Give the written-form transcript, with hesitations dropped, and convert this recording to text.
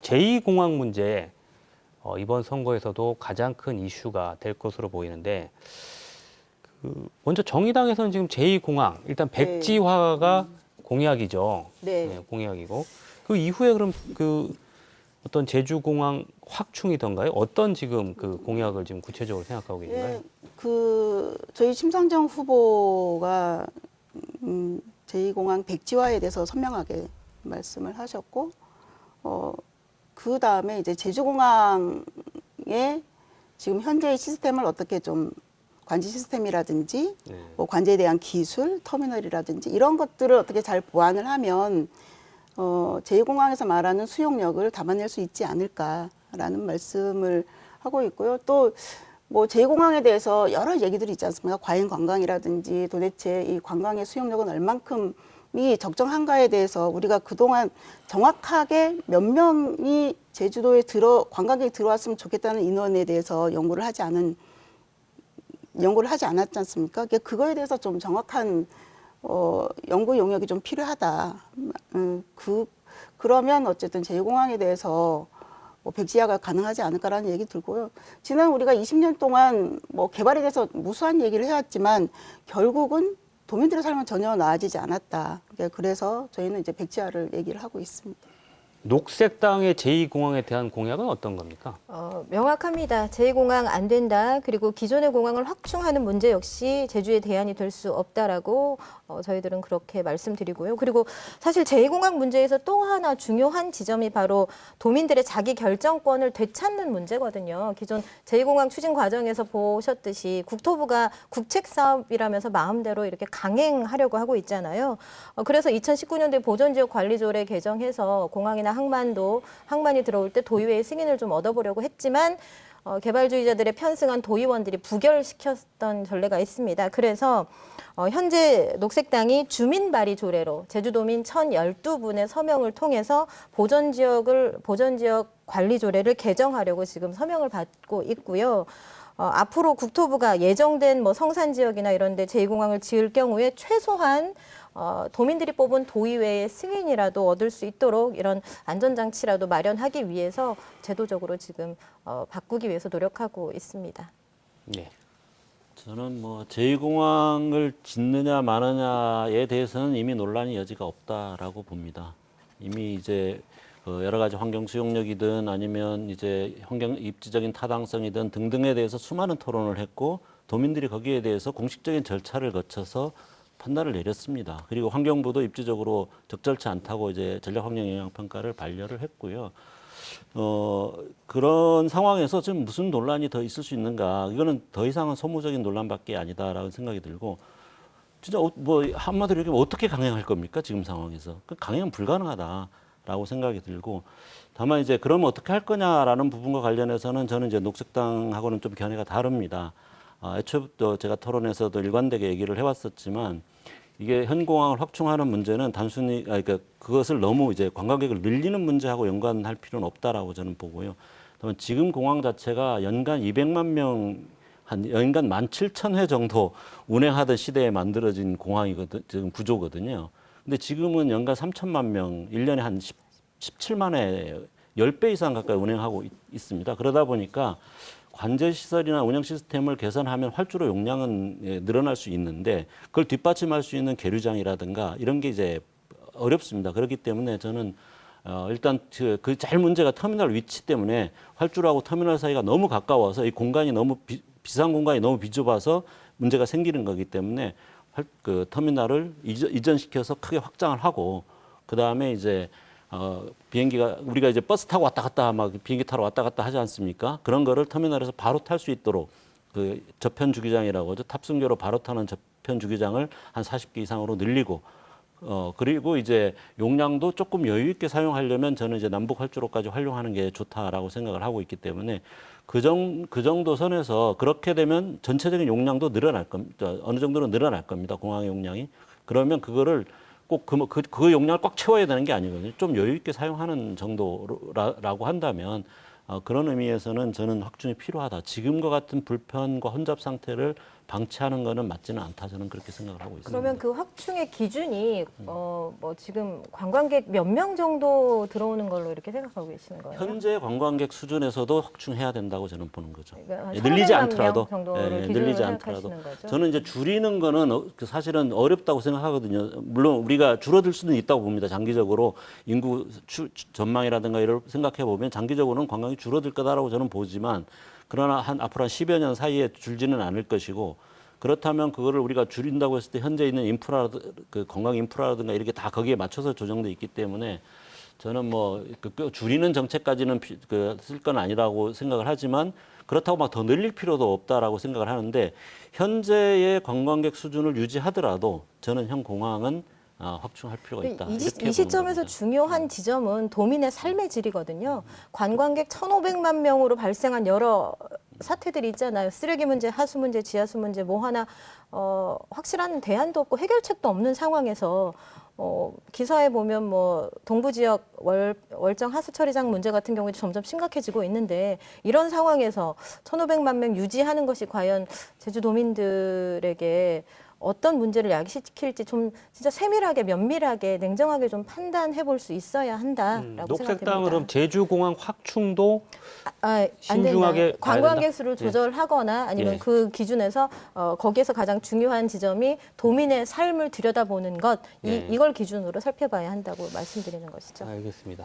제2공항 문제 이번 선거에서도 가장 큰 이슈가 될 것으로 보이는데 먼저 정의당에서는 지금 제2공항 일단 백지화가 공약이죠. 네. 네, 공약이고 그 이후에 그럼 그 어떤 제주공항 확충이던가요? 어떤 지금 그 공약을 지금 구체적으로 생각하고 계신가요? 저희 심상정 후보가 제2공항 백지화에 대해서 선명하게 말씀을 하셨고, 그 다음에 이제 제주공항의 지금 현재의 시스템을 어떻게 좀 관제 시스템이라든지 뭐 관제에 대한 기술, 터미널이라든지 이런 것들을 어떻게 잘 보완을 하면 제2공항에서 말하는 수용력을 담아낼 수 있지 않을까라는 말씀을 하고 있고요. 또 뭐 제2공항에 대해서 여러 얘기들이 있지 않습니까? 과잉 관광이라든지 도대체 이 관광의 수용력은 얼만큼이 적정한가에 대해서 우리가 그동안 정확하게 몇 명이 제주도에 관광객이 들어왔으면 좋겠다는 인원에 대해서 연구를 하지 않았지 않습니까? 그거에 대해서 좀 정확한 연구 용역이 좀 필요하다. 그러면 어쨌든 제2공항에 대해서 뭐 백지화가 가능하지 않을까라는 얘기 들고요. 지난 우리가 20년 동안 뭐 개발에 대해서 무수한 얘기를 해왔지만 결국은 도민들의 삶은 전혀 나아지지 않았다. 그래서 저희는 이제 백지화를 얘기를 하고 있습니다. 녹색당의 제2공항에 대한 공약은 어떤 겁니까? 명확합니다. 제2공항 안 된다. 그리고 기존의 공항을 확충하는 문제 역시 제주의 대안이 될 수 없다라고 저희들은 그렇게 말씀드리고요. 그리고 사실 제2공항 문제에서 또 하나 중요한 지점이 바로 도민들의 자기 결정권을 되찾는 문제거든요. 기존 제2공항 추진 과정에서 보셨듯이 국토부가 국책 사업이라면서 마음대로 이렇게 강행하려고 하고 있잖아요. 그래서 2019년도에 보존지역 관리조례 개정해서 공항이나 항만이 들어올 때 도의회의 승인을 좀 얻어보려고 했지만 개발주의자들의 편승한 도의원들이 부결시켰던 전례가 있습니다. 그래서 현재 녹색당이 주민발의 조례로 제주도민 1,012분의 서명을 통해서 보전지역 관리 조례를 개정하려고 지금 서명을 받고 있고요. 앞으로 국토부가 예정된 뭐 성산지역이나 이런 데 제2공항을 지을 경우에 최소한 도민들이 뽑은 도의회의 승인이라도 얻을 수 있도록 이런 안전장치라도 마련하기 위해서 제도적으로 지금 바꾸기 위해서 노력하고 있습니다. 네. 저는 뭐 제2공항을 짓느냐 마느냐에 대해서는 이미 논란의 여지가 없다라고 봅니다. 이미 이제 여러 가지 환경 수용력이든 아니면 이제 환경 입지적인 타당성이든 등등에 대해서 수많은 토론을 했고 도민들이 거기에 대해서 공식적인 절차를 거쳐서 판단을 내렸습니다. 그리고 환경부도 입지적으로 적절치 않다고 이제 전략환경영향평가를 반려를 했고요. 그런 상황에서 지금 무슨 논란이 더 있을 수 있는가? 이거는 더 이상은 소모적인 논란밖에 아니다라는 생각이 들고, 진짜 뭐 한마디로 얘기하면 어떻게 강행할 겁니까? 지금 상황에서 강행은 불가능하다라고 생각이 들고, 다만 이제 그러면 어떻게 할 거냐라는 부분과 관련해서는 저는 이제 녹색당하고는 좀 견해가 다릅니다. 애초부터 제가 토론에서도 일관되게 얘기를 해왔었지만 이게 현 공항을 확충하는 문제는 단순히 그러니까 그것을 너무 이제 관광객을 늘리는 문제하고 연관할 필요는 없다라고 저는 보고요. 다만 지금 공항 자체가 연간 200만 명, 한 연간 17,000회 정도 운행하던 시대에 만들어진 공항이거든, 지금 구조거든요. 근데 지금은 연간 3천만 명, 1년에 한 17만 회, 10배 이상 가까이 운행하고 있습니다. 그러다 보니까 관제 시설이나 운영 시스템을 개선하면 활주로 용량은 늘어날 수 있는데 그걸 뒷받침할 수 있는 계류장이라든가 이런 게 이제 어렵습니다. 그렇기 때문에 저는 일단 그 제일 문제가 터미널 위치 때문에 활주로하고 터미널 사이가 너무 가까워서 이 공간이 너무 비상 공간이 너무 비좁아서 문제가 생기는 거기 때문에 그 터미널을 이전시켜서 크게 확장을 하고 그 다음에 이제 비행기가 우리가 이제 버스 타고 왔다 갔다 막 비행기 타러 왔다 갔다 하지 않습니까? 그런 거를 터미널에서 바로 탈 수 있도록 그 저편 주기장이라고 하죠. 탑승교로 바로 타는 저편 주기장을 한 40개 이상으로 늘리고 그리고 이제 용량도 조금 여유 있게 사용하려면 저는 이제 남북 활주로까지 활용하는 게 좋다라고 생각을 하고 있기 때문에 그 정도 선에서 그렇게 되면 전체적인 용량도 늘어날 겁니다. 어느 정도는 늘어날 겁니다. 공항의 용량이. 그러면 그거를 꼭 그 용량을 꽉 채워야 되는 게 아니거든요. 좀 여유 있게 사용하는 정도라고 한다면 그런 의미에서는 저는 확충이 필요하다. 지금과 같은 불편과 혼잡 상태를 방치하는 거는 맞지는 않다 저는 그렇게 생각을 하고 있습니다. 그러면 그 확충의 기준이 뭐 지금 관광객 몇 명 정도 들어오는 걸로 이렇게 생각하고 계시는 거예요? 현재 관광객 수준에서도 확충해야 된다고 저는 보는 거죠. 그러니까 한 늘리지 1,500만 않더라도, 명 정도를 기준으로 늘리지 않더라도. 생각하시는 거죠? 저는 이제 줄이는 거는 사실은 어렵다고 생각하거든요. 물론 우리가 줄어들 수는 있다고 봅니다. 장기적으로 인구 전망이라든가 이를 생각해 보면 장기적으로는 관광이 줄어들 거다라고 저는 보지만 그러나 앞으로 한 10여 년 사이에 줄지는 않을 것이고 그렇다면 그거를 우리가 줄인다고 했을 때 현재 있는 인프라, 그 관광 인프라라든가 이렇게 다 거기에 맞춰서 조정돼 있기 때문에 저는 뭐 줄이는 정책까지는 쓸 건 아니라고 생각을 하지만 그렇다고 막 더 늘릴 필요도 없다라고 생각을 하는데 현재의 관광객 수준을 유지하더라도 저는 현 공항은 확충할 필요가 있다. 이 이렇게 시점에서 보는 겁니다. 중요한 지점은 도민의 삶의 질이거든요. 관광객 1,500만 명으로 발생한 여러 사태들이 있잖아요. 쓰레기 문제, 하수 문제, 지하수 문제 뭐 하나 확실한 대안도 없고 해결책도 없는 상황에서 기사에 보면 뭐 동부 지역 월정 하수 처리장 문제 같은 경우에도 점점 심각해지고 있는데 이런 상황에서 1,500만 명 유지하는 것이 과연 제주도민들에게 어떤 문제를 야기시킬지 좀 진짜 세밀하게 면밀하게 냉정하게 좀 판단해 볼 수 있어야 한다라고 생각됩니다. 녹색당 그럼 제주공항 확충도 안 신중하게 된다. 봐야 관광객 된다? 수를 조절하거나 아니면 예. 그 기준에서 거기에서 가장 중요한 지점이 도민의 삶을 들여다보는 것 예. 이걸 기준으로 살펴봐야 한다고 말씀드리는 것이죠. 알겠습니다.